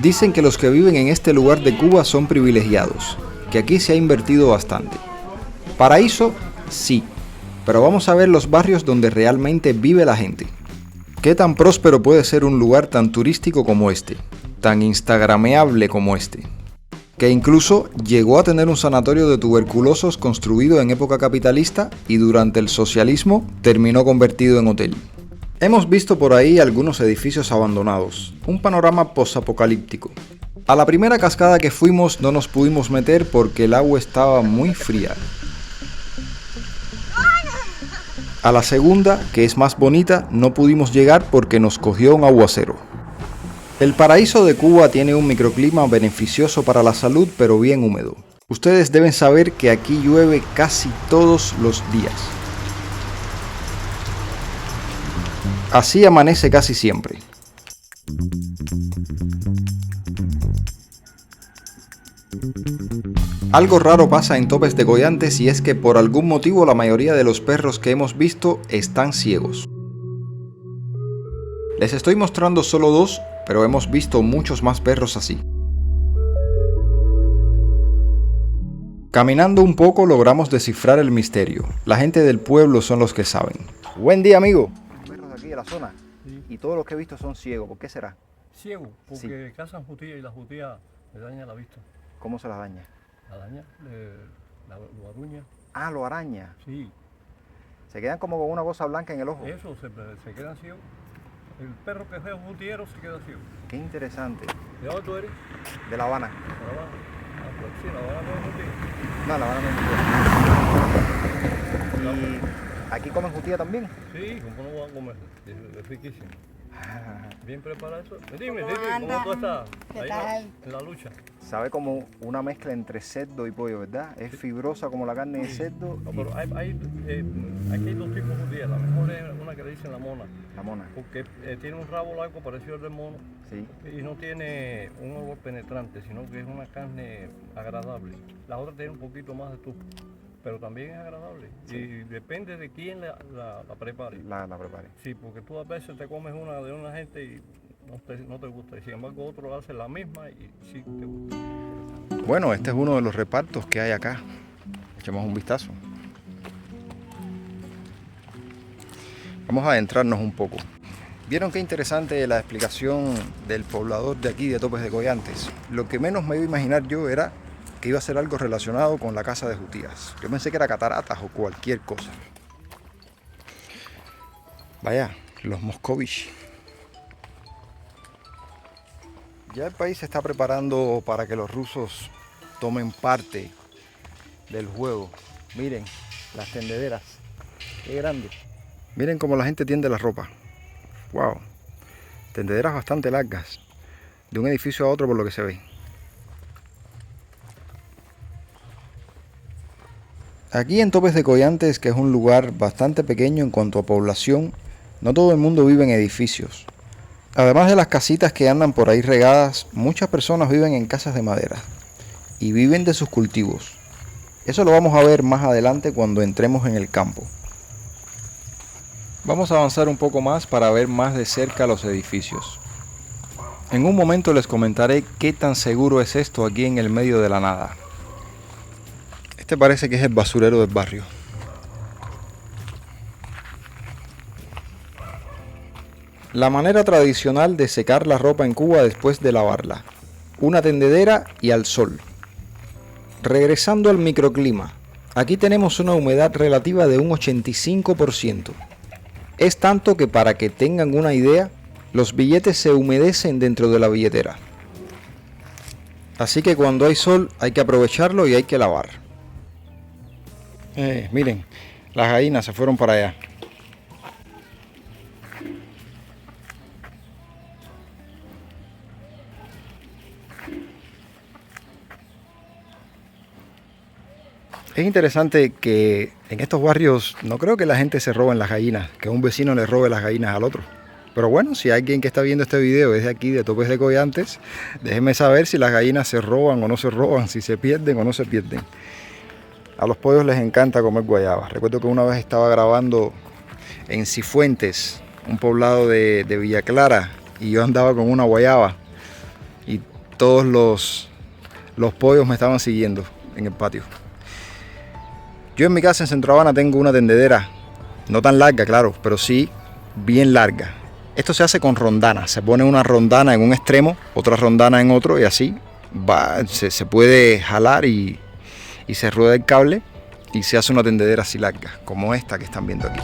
Dicen que los que viven en este lugar de Cuba son privilegiados, que aquí se ha invertido bastante. Paraíso, sí, pero vamos a ver los barrios donde realmente vive la gente. ¿Qué tan próspero puede ser un lugar tan turístico como este? Tan instagrameable como este, que incluso llegó a tener un sanatorio de tuberculosos construido en época capitalista y durante el socialismo terminó convertido en hotel. Hemos visto por ahí algunos edificios abandonados, un panorama posapocalíptico. A la primera cascada que fuimos no nos pudimos meter porque el agua estaba muy fría. A la segunda, que es más bonita, no pudimos llegar porque nos cogió un aguacero. El paraíso de Cuba tiene un microclima beneficioso para la salud, pero bien húmedo. Ustedes deben saber que aquí llueve casi todos los días. Así amanece casi siempre. Algo raro pasa en Topes de Goyantes y es que por algún motivo la mayoría de los perros que hemos visto están ciegos. Les estoy mostrando solo dos, pero hemos visto muchos más perros así. Caminando un poco logramos descifrar el misterio. La gente del pueblo son los que saben. Buen día, amigo. Perros de aquí de la zona. Sí. Y todos los que he visto son ciegos. ¿Por qué será? Ciego, porque cazan jutías y la jutía le daña la vista. ¿Cómo se las daña? La daña, lo aruña. Ah, lo araña. Sí, Se quedan como con una cosa blanca en el ojo. eso se queda ciego. El perro que es jutiero se queda ciego. Qué interesante. ¿De dónde tú eres? De La Habana. ¿De La Habana? Ah, pues sí, La Habana no es jutía. No, La Habana no es judía. ¿Y aquí comen judía también? Sí, ¿cómo no van a comer? Es riquísimo. Ah, Bien preparado eso. Dime, ¿Cómo ¿cómo anda? tú estás? ¿Qué Ahí tal? en la lucha. sabe como una mezcla entre cerdo y pollo, ¿verdad? Es fibrosa como la carne de cerdo No, y pero aquí hay dos tipos de judías. La mejor es una que le dicen la mona, la mona. porque tiene un rabo largo parecido al del mono. Sí. Y no tiene un olor penetrante, sino que es una carne agradable. La otra tiene un poquito más de tuco, pero también es agradable. Sí. Y depende de quién la prepare. La prepare. Sí, porque tú a veces te comes una de una gente y no te gusta. Y sin embargo otro hace la misma y sí te gusta. Bueno, este es uno de los repartos que hay acá. Echemos un vistazo. Vamos a adentrarnos un poco. ¿Vieron qué interesante la explicación del poblador de aquí de Topes de Goyantes? Lo que menos me iba a imaginar yo era que iba a ser algo relacionado con la casa de Jutías. Yo pensé que era cataratas o cualquier cosa. Vaya, los Moscovich. Ya el país se está preparando para que los rusos tomen parte del juego. Miren, las tendederas. Qué grande. Miren cómo la gente tiende la ropa. Wow. Tendederas bastante largas. De un edificio a otro por lo que se ve. Aquí en Topes de Goyantes, que es un lugar bastante pequeño en cuanto a población, no todo el mundo vive en edificios. Además de las casitas que andan por ahí regadas, muchas personas viven en casas de madera y viven de sus cultivos. Eso lo vamos a ver más adelante cuando entremos en el campo. Vamos a avanzar un poco más para ver más de cerca los edificios. En un momento les comentaré qué tan seguro es esto aquí en el medio de la nada. Este parece que es el basurero del barrio. La manera tradicional de secar la ropa en Cuba después de lavarla. Una tendedera y al sol. Regresando al microclima. Aquí tenemos una humedad relativa de un 85%. Es tanto que para que tengan una idea, los billetes se humedecen dentro de la billetera. Así que cuando hay sol hay que aprovecharlo y hay que lavar. Miren, las gallinas se fueron para allá. Es interesante que en estos barrios no creo que la gente se robe las gallinas, que un vecino le robe las gallinas al otro. Pero bueno, si alguien que está viendo este video es de aquí, de Topes de Goyantes, déjenme saber si las gallinas se roban o no se roban, si se pierden o no se pierden. A los pollos les encanta comer guayaba. Recuerdo que una vez estaba grabando en Cifuentes, un poblado de Villa Clara, y yo andaba con una guayaba. y todos los pollos me estaban siguiendo en el patio. Yo en mi casa en Centro Habana tengo una tendedera, no tan larga, claro, pero sí bien larga. Esto se hace con rondanas, se pone una rondana en un extremo, otra rondana en otro y así se puede jalar y se rueda el cable y se hace una tendedera así larga, como esta que están viendo aquí.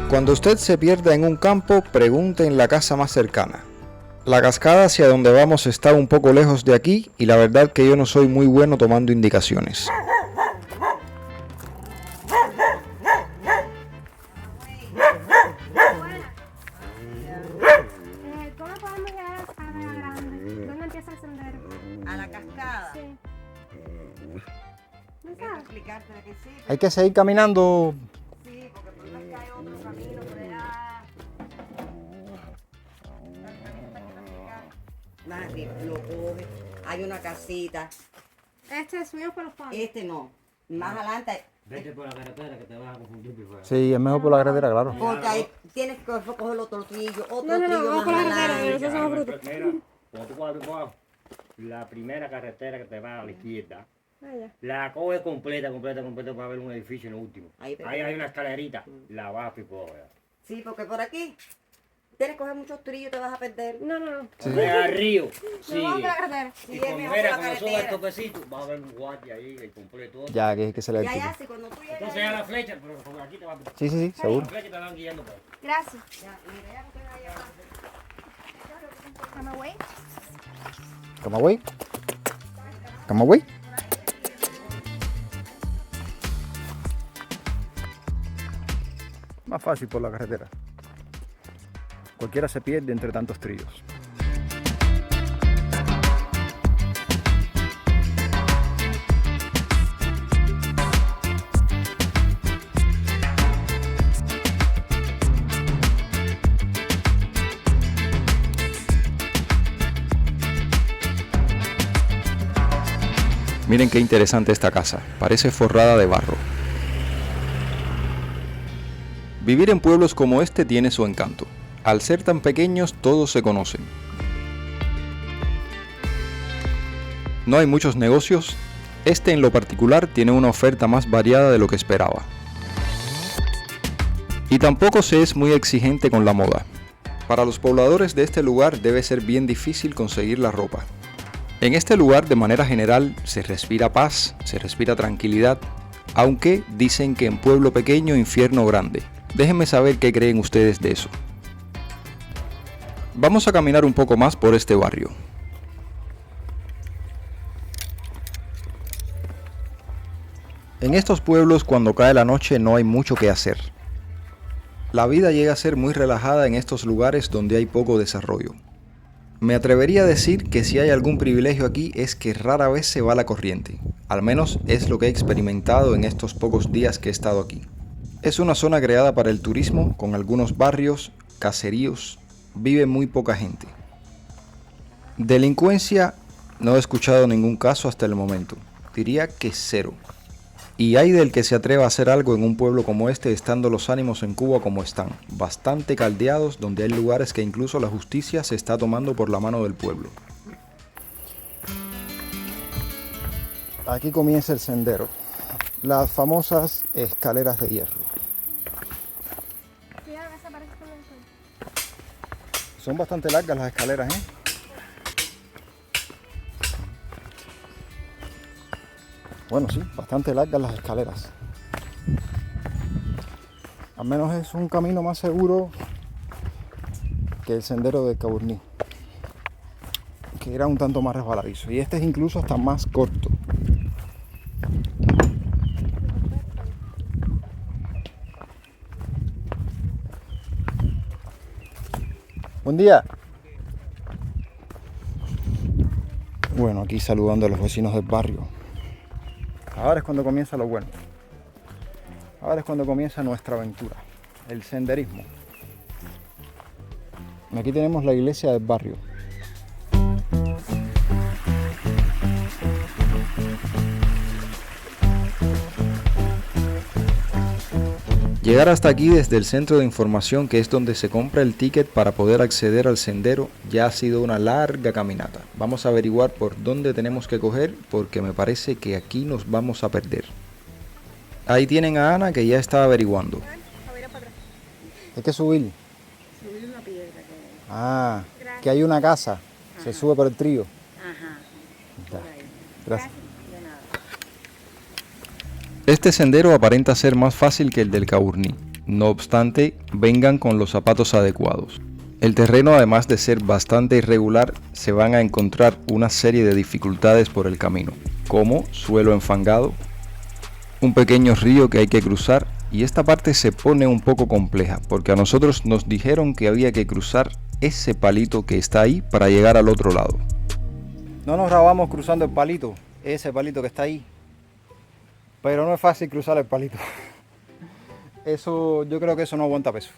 Cuando usted se pierda en un campo, pregunte en la casa más cercana. La cascada hacia donde vamos está un poco lejos de aquí y la verdad que yo no soy muy bueno tomando indicaciones. ¿Cómo podemos llegar a Río Grande? ¿Dónde empieza el sendero? ¿A la cascada? Sí. ¿No Tengo que sabes? explicarte que sí. Hay que seguir caminando. Sí, porque por más que hay otro camino por allá. Más arriba, lo coge. Hay una casita. Este subimos por los palos. Este no. Más adelante. Vete por la carretera que te vas a confundir después. Sí, es mejor por la carretera, claro. Porque ahí tienes que coger otro trillo, otro No, trillo vamos más por la carretera, adelante. nosotros somos brutos. Mira, cuando tú vas por abajo, la primera carretera que te va a la izquierda, Ah, ya. la coges completa para ver un edificio en lo último. Ahí, Ahí hay una escalerita, la bajas y por allá. Sí, porque por aquí tienes que coger muchos trillos, te vas a perder. No, no, no. Sí. Ve al río, Nos sigue. vamos por la carretera. Sí, Y es cuando, mejor mira, por la cuando subas el carretera. toquecito, vas a ver un guardia ahí, el completo. Ya, que se le Ya, ya, sí, cuando tú llegas. Entonces ya la flecha, pero por aquí te va a... Sí, sí, sí, seguro. La flecha te van guiando por ahí. Gracias. Ya, mira, ya que te vayas. Camagüey. Camagüey. Camagüey. Más fácil por la carretera. Cualquiera se pierde entre tantos trillos. Miren qué interesante esta casa, parece forrada de barro. Vivir en pueblos como este tiene su encanto. Al ser tan pequeños, todos se conocen. No hay muchos negocios. Este en lo particular tiene una oferta más variada de lo que esperaba. Y tampoco se es muy exigente con la moda. Para los pobladores de este lugar debe ser bien difícil conseguir la ropa. En este lugar, de manera general, se respira paz, se respira tranquilidad, aunque dicen que en pueblo pequeño, infierno grande. Déjenme saber qué creen ustedes de eso. Vamos a caminar un poco más por este barrio. En estos pueblos, cuando cae la noche, no hay mucho que hacer. La vida llega a ser muy relajada en estos lugares donde hay poco desarrollo. Me atrevería a decir que si hay algún privilegio aquí es que rara vez se va la corriente. Al menos es lo que he experimentado en estos pocos días que he estado aquí. Es una zona creada para el turismo, con algunos barrios, caseríos, vive muy poca gente. Delincuencia, no he escuchado ningún caso hasta el momento. Diría que cero. Y hay del que se atreva a hacer algo en un pueblo como este, estando los ánimos en Cuba como están, bastante caldeados, donde hay lugares que incluso la justicia se está tomando por la mano del pueblo. Aquí comienza el sendero, las famosas escaleras de hierro. Cuidado que se parece con el sol. Son bastante largas las escaleras, ¿eh? Bueno, sí, bastante largas las escaleras. Al menos es un camino más seguro que el sendero de Caburní, que era un tanto más resbaladizo. Y este es incluso hasta más corto. Buen día. Bueno, aquí saludando a los vecinos del barrio. Ahora es cuando comienza lo bueno. Ahora es cuando comienza nuestra aventura, el senderismo. Aquí tenemos la iglesia del barrio. Llegar hasta aquí desde el centro de información, que es donde se compra el ticket para poder acceder al sendero, ya ha sido una larga caminata. Vamos a averiguar por dónde tenemos que coger porque me parece que aquí nos vamos a perder. Ahí tienen a Ana que ya está averiguando. Hay que subir. Subir una piedra. Ah, que hay una casa. Se sube por el trío. Ajá. Gracias. De nada. Este sendero aparenta ser más fácil que el del Caburní. No obstante, vengan con los zapatos adecuados. El terreno, además de ser bastante irregular, se van a encontrar una serie de dificultades por el camino, como suelo enfangado, un pequeño río que hay que cruzar, y esta parte se pone un poco compleja, porque a nosotros nos dijeron que había que cruzar ese palito que está ahí para llegar al otro lado. No nos grabamos cruzando el palito, ese palito que está ahí, pero no es fácil cruzar el palito. Eso, yo creo que eso no aguanta peso,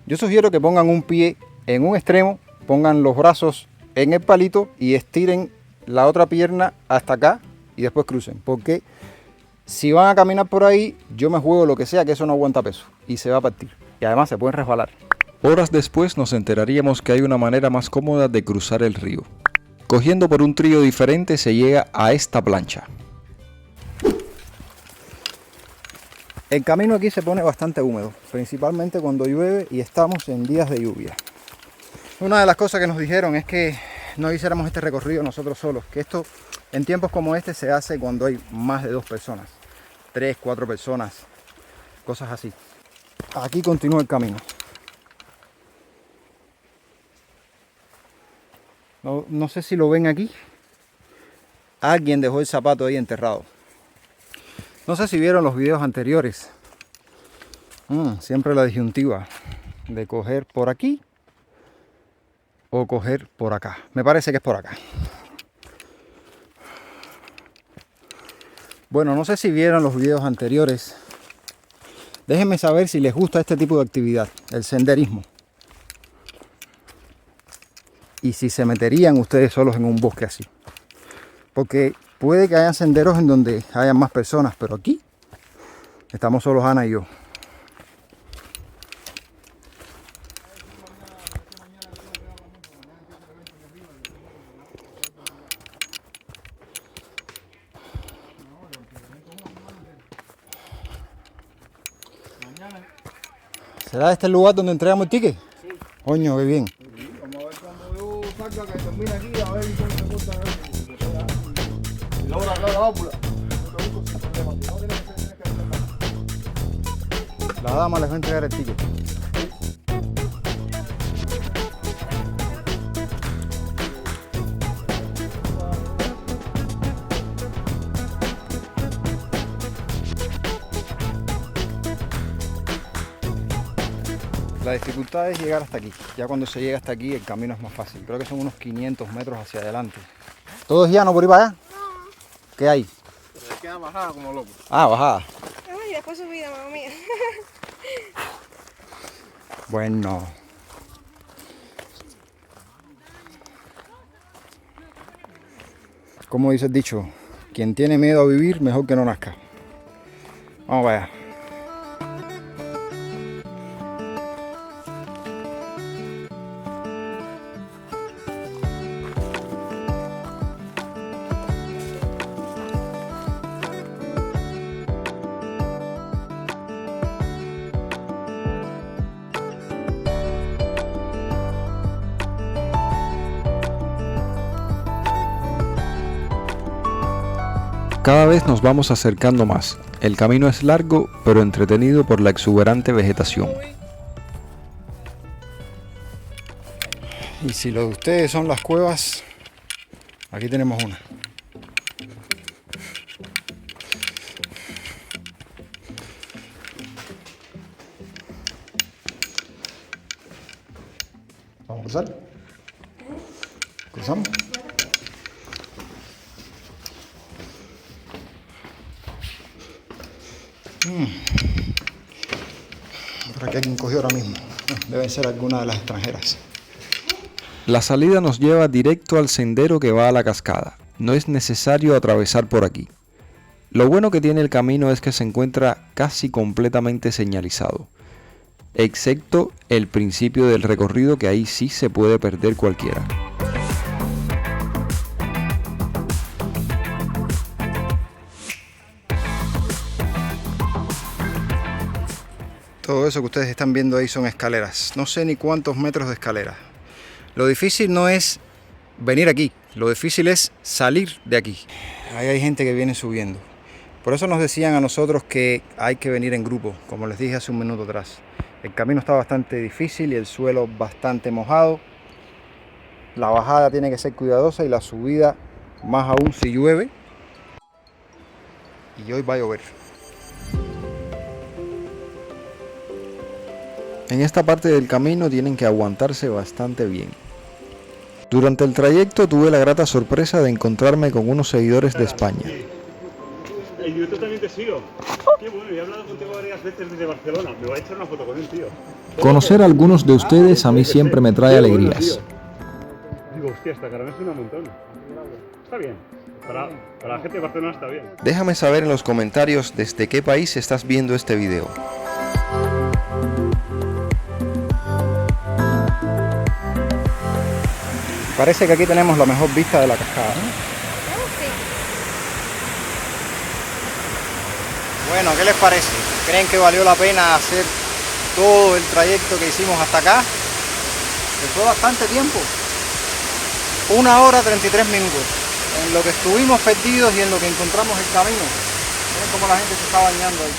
Yo sugiero que pongan un pie en un extremo, pongan los brazos en el palito y estiren la otra pierna hasta acá y después crucen, porque si van a caminar por ahí, yo me juego lo que sea, que eso no aguanta peso y se va a partir. Y además se pueden resbalar. Horas después nos enteraríamos que hay una manera más cómoda de cruzar el río. Cogiendo por un trío diferente se llega a esta plancha. El camino aquí se pone bastante húmedo, principalmente cuando llueve y estamos en días de lluvia. Una de las cosas que nos dijeron es que no hiciéramos este recorrido nosotros solos, que esto en tiempos como este se hace cuando hay más de 2 personas, 3, 4 personas, cosas así. Aquí continúa el camino. No sé si lo ven aquí. Alguien dejó el zapato ahí enterrado. No sé si vieron los videos anteriores. Siempre la disyuntiva de coger por aquí o coger por acá. Me parece que es por acá. Bueno, no sé si vieron los videos anteriores. Déjenme saber si les gusta este tipo de actividad, el senderismo. Y si se meterían ustedes solos en un bosque así. Porque puede que haya senderos en donde haya más personas, pero aquí estamos solos Ana y yo. ¿Será este el lugar donde entregamos el ticket? Sí. Coño, qué bien. Vamos a ver cuando yo salga que termine aquí, a ver cómo se corta. Y luego la válvula. La dama les va a entregar el ticket. La dificultad es llegar hasta aquí. Ya cuando se llega hasta aquí el camino es más fácil. Creo que son unos 500 metros hacia adelante. ¿Todo es llano por ahí para allá? ¿Qué hay? Se queda bajada como loco. Ah, bajada. Ay, después subida, mamá mía. Bueno. Como dice el dicho, quien tiene miedo a vivir, mejor que no nazca. Vamos para allá. Cada vez nos vamos acercando más. El camino es largo, pero entretenido por la exuberante vegetación. Y si lo de ustedes son las cuevas, aquí tenemos una. ¿Vamos a cruzar? ¿Cruzamos? Por aquí alguien cogió ahora mismo. Debe ser alguna de las extranjeras. La salida nos lleva directo al sendero que va a la cascada. No es necesario atravesar por aquí. Lo bueno que tiene el camino es que se encuentra casi completamente señalizado, excepto el principio del recorrido, que ahí sí se puede perder cualquiera. Todo eso que ustedes están viendo ahí son escaleras. No sé ni cuántos metros de escaleras. Lo difícil no es venir aquí, lo difícil es salir de aquí. Ahí hay gente que viene subiendo. Por eso nos decían a nosotros que hay que venir en grupo, como les dije hace un minuto atrás. El camino está bastante difícil y el suelo bastante mojado. La bajada tiene que ser cuidadosa y la subida más aún si llueve. Y hoy va a llover. En esta parte del camino tienen que aguantarse bastante bien. Durante el trayecto tuve la grata sorpresa de encontrarme con unos seguidores de España. Yo también te sigo. Qué bueno, he hablado contigo varias veces desde Barcelona. Me voy a echar una foto con él, tío. Conocer a algunos de ustedes a mí siempre me trae alegrías. Digo, hostia, esta carne es una montón. Está bien. Para la gente de Barcelona está bien. Déjame saber en los comentarios desde qué país estás viendo este video. Parece que aquí tenemos la mejor vista de la cascada, ¿no? Bueno, ¿qué les parece? ¿Creen que valió la pena hacer todo el trayecto que hicimos hasta acá? Que fue bastante tiempo. 1 hora 33 minutos. En lo que estuvimos perdidos y en lo que encontramos el camino. Miren cómo la gente se está bañando ahí.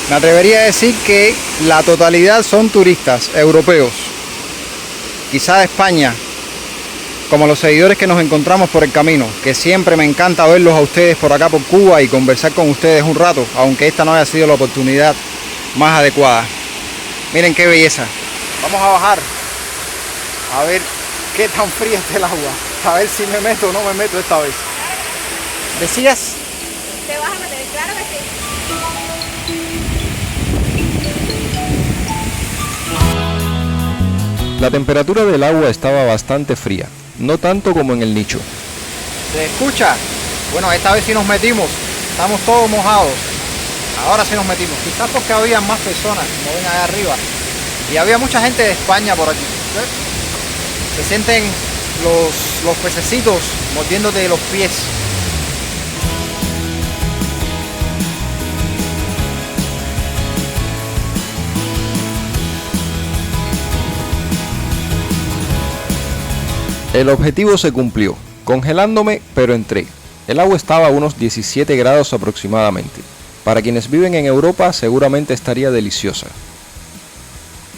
Me atrevería a decir que la totalidad son turistas europeos. Quizá de España, como los seguidores que nos encontramos por el camino, que siempre me encanta verlos a ustedes por acá por Cuba y conversar con ustedes un rato, aunque esta no haya sido la oportunidad más adecuada. Miren qué belleza. Vamos a bajar a ver qué tan fría está el agua, a ver si me meto o no me meto esta vez. ¿Decías? Te vas a meter, claro que sí. La temperatura del agua estaba bastante fría, no tanto como en el nicho. ¿Se escucha? Bueno, esta vez sí nos metimos, estamos todos mojados. Ahora sí nos metimos, quizás porque había más personas, como ven allá arriba. Y había mucha gente de España por aquí. Se sienten los pececitos mordiéndote los pies. El objetivo se cumplió, congelándome, pero entré. El agua estaba a unos 17 grados aproximadamente. Para quienes viven en Europa seguramente estaría deliciosa.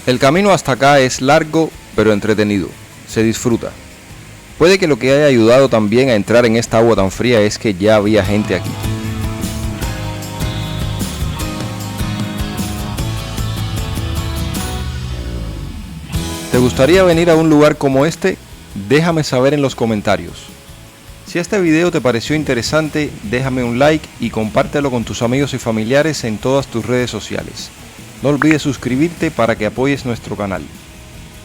El camino hasta acá es largo, pero entretenido. Se disfruta. Puede que lo que haya ayudado también a entrar en esta agua tan fría es que ya había gente aquí. ¿Te gustaría venir a un lugar como este? Déjame saber en los comentarios. Si este video te pareció interesante, déjame un like y compártelo con tus amigos y familiares en todas tus redes sociales. No olvides suscribirte para que apoyes nuestro canal.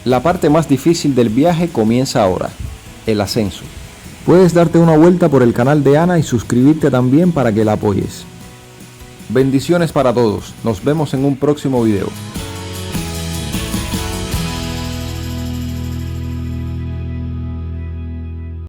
La parte más difícil del viaje comienza ahora, el ascenso. Puedes darte una vuelta por el canal de Ana y suscribirte también para que la apoyes. Bendiciones para todos, nos vemos en un próximo video.